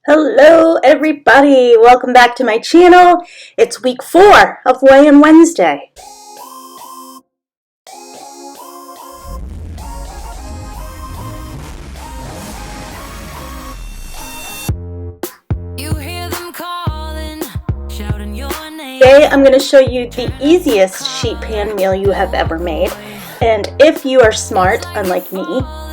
Hello everybody, welcome back to my channel. It's week 4 of Weigh-In Wednesday. Today I'm going to show you the easiest sheet pan meal you have ever made. And if you are smart, unlike me,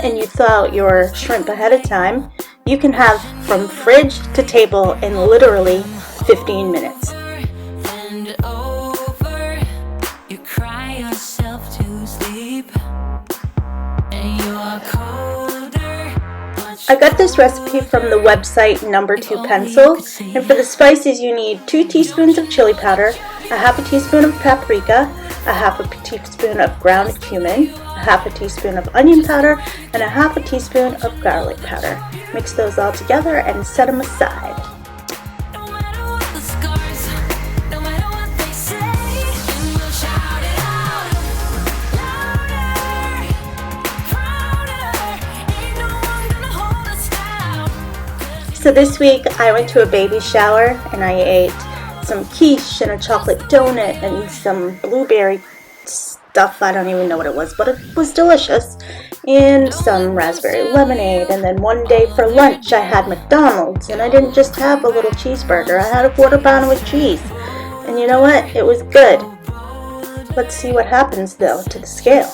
and you thaw out your shrimp ahead of time, you can have from fridge to table in literally 15 minutes. I got this recipe from the website Number 2 Pencil, and for the spices you need 2 teaspoons of chili powder, a half a teaspoon of paprika, a half a teaspoon of ground cumin, a half a teaspoon of onion powder, and a half a teaspoon of garlic powder. Mix those all together and set them aside. So this week I went to a baby shower and I ate some quiche and a chocolate donut and some blueberry stuff. I don't even know what it was, but it was delicious. And some raspberry lemonade. And then one day for lunch I had McDonald's, and I didn't just have a little cheeseburger. I had a quarter pounder with cheese. And you know what? It was good. Let's see what happens though to the scale.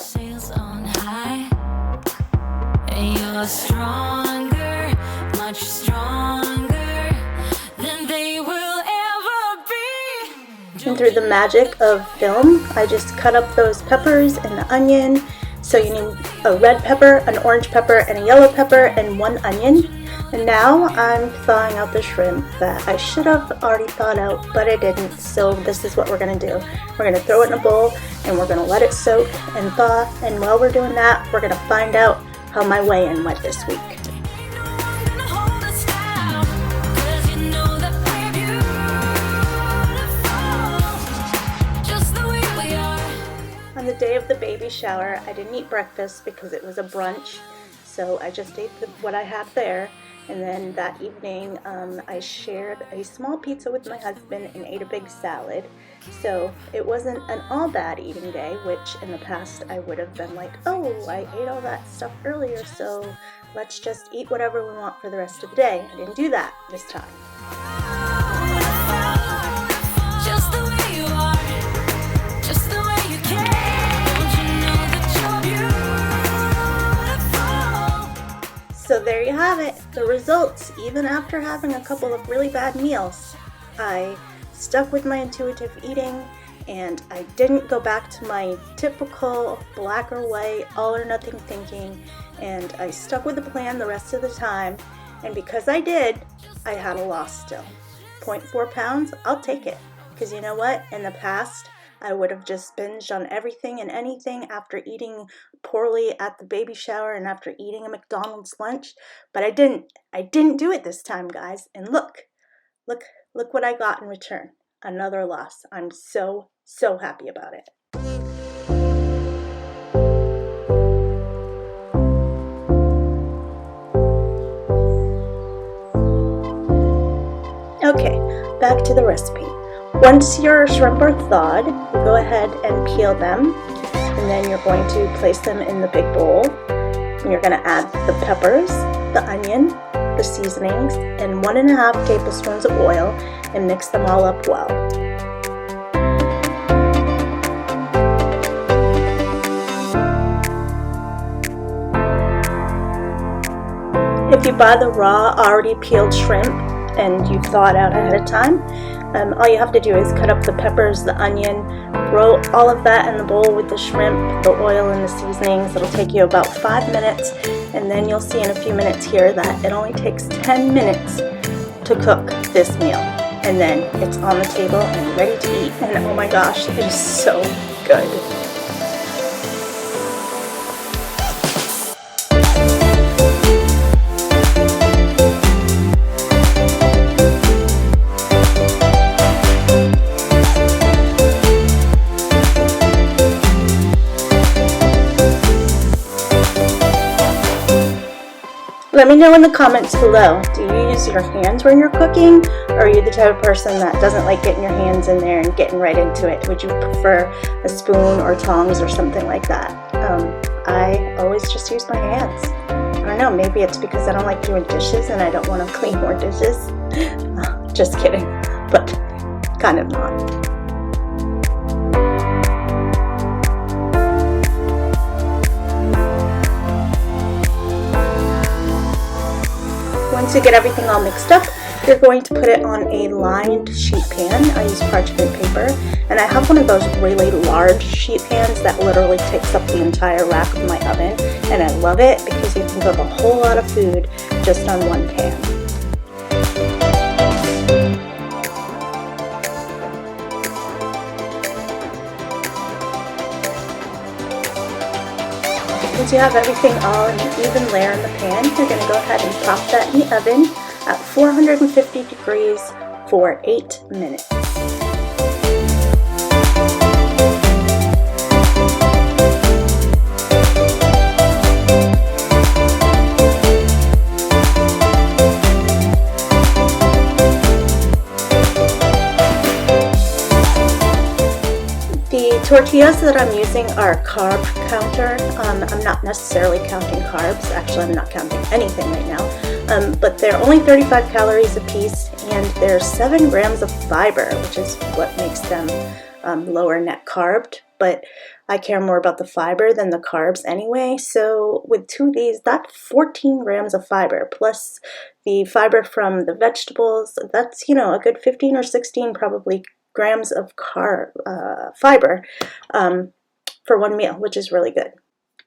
Much stronger than they will ever be. And through the magic of film, I just cut up those peppers and the onion. So you need a red pepper, an orange pepper, and a yellow pepper, and 1 onion. And now I'm thawing out the shrimp that I should have already thawed out, but I didn't. So this is what we're going to do. We're going to throw it in a bowl, and we're going to let it soak and thaw. And while we're doing that, we're going to find out how my weigh-in went this week. On the day of the baby shower, I didn't eat breakfast because it was a brunch, so I just ate what I had there. And then that evening, I shared a small pizza with my husband and ate a big salad. So it wasn't an all bad eating day, which in the past I would have been like, oh, I ate all that stuff earlier, so let's just eat whatever we want for the rest of the day. I didn't do that this time. So there you have it, the results. Even after having a couple of really bad meals, I stuck with my intuitive eating and I didn't go back to my typical black or white, all or nothing thinking, and I stuck with the plan the rest of the time. And because I did, I had a loss still. 0.4 pounds, I'll take it. Because you know what? In the past, I would have just binged on everything and anything after eating poorly at the baby shower and after eating a McDonald's lunch. But I didn't. I didn't do it this time, guys. And look what I got in return. Another loss. I'm so happy about it. Okay, back to the recipe. Once your shrimp are thawed, you go ahead and peel them, and then you're going to place them in the big bowl. And you're going to add the peppers, the onion, the seasonings, and 1.5 tablespoons of oil, and mix them all up well. If you buy the raw, already peeled shrimp and you thaw it out ahead of time, all you have to do is cut up the peppers, the onion, throw all of that in the bowl with the shrimp, the oil, and the seasonings. It'll take you about 5 minutes, and then you'll see in a few minutes here that it only takes 10 minutes to cook this meal. And then it's on the table and ready to eat, and oh my gosh, it is so good. Let me know in the comments below. Do you use your hands when you're cooking, or are you the type of person that doesn't like getting your hands in there and getting right into it? Would you prefer a spoon or tongs or something like that? I always just use my hands. I don't know, maybe it's because I don't like doing dishes and I don't want to clean more dishes. Just kidding, but kind of not. Once you get everything all mixed up, you're going to put it on a lined sheet pan. I use parchment paper, and I have one of those really large sheet pans that literally takes up the entire rack of my oven, and I love it because you can cook a whole lot of food just on one pan. Once you have everything all in an even layer in the pan, you're going to go ahead and pop that in the oven at 450 degrees for 8 minutes. The tortillas that I'm using are carb counter. I'm not necessarily counting carbs. Actually, I'm not counting anything right now. But they're only 35 calories a piece, and there's 7 grams of fiber, which is what makes them lower net carbed. But I care more about the fiber than the carbs anyway. So with 2 of these, that's 14 grams of fiber, plus the fiber from the vegetables. That's, a good 15 or 16 probably grams of fiber for one meal, which is really good.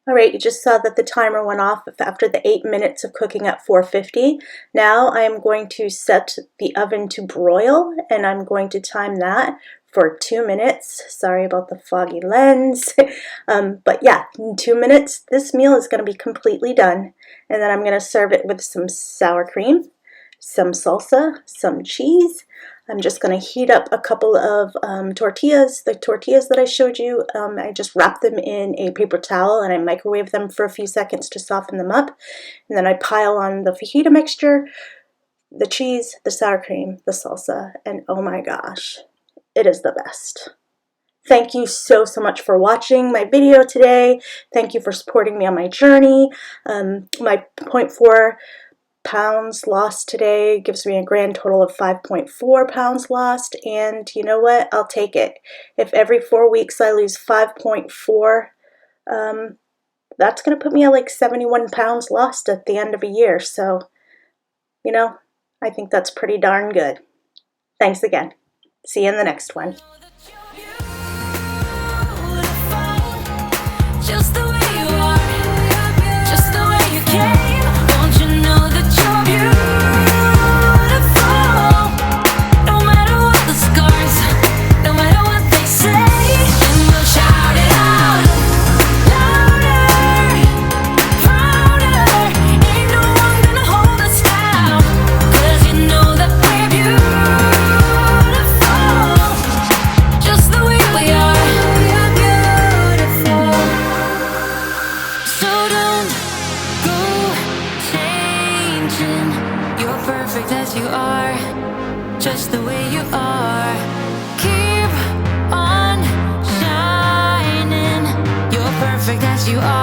All right, you just saw that the timer went off after the 8 minutes of cooking at 450. Now I am going to set the oven to broil, and I'm going to time that for 2 minutes. Sorry about the foggy lens. But yeah, in 2 minutes, this meal is going to be completely done. And then I'm going to serve it with some sour cream, some salsa, some cheese. I'm just going to heat up a couple of tortillas. The tortillas that I showed you, I just wrap them in a paper towel and I microwave them for a few seconds to soften them up. And then I pile on the fajita mixture, the cheese, the sour cream, the salsa, and oh my gosh, it is the best. Thank you so much for watching my video today. Thank you for supporting me on my journey. My 0.4 pounds lost today gives me a grand total of 5.4 pounds lost, and you know what? I'll take it. If every 4 weeks I lose 5.4, that's going to put me at like 71 pounds lost at the end of a year. So, I think that's pretty darn good. Thanks again. See you in the next one. Just the way you are, just the way you came. Don't you know that you're beautiful? No matter what the scars, no matter what they say, and we'll shout it out louder, prouder. Ain't no one gonna hold us down, 'cause you know that we're beautiful, just the way we are. We're beautiful. So don't go changing. You're perfect as you are, just the way you are. Keep on shining. You're perfect as you are.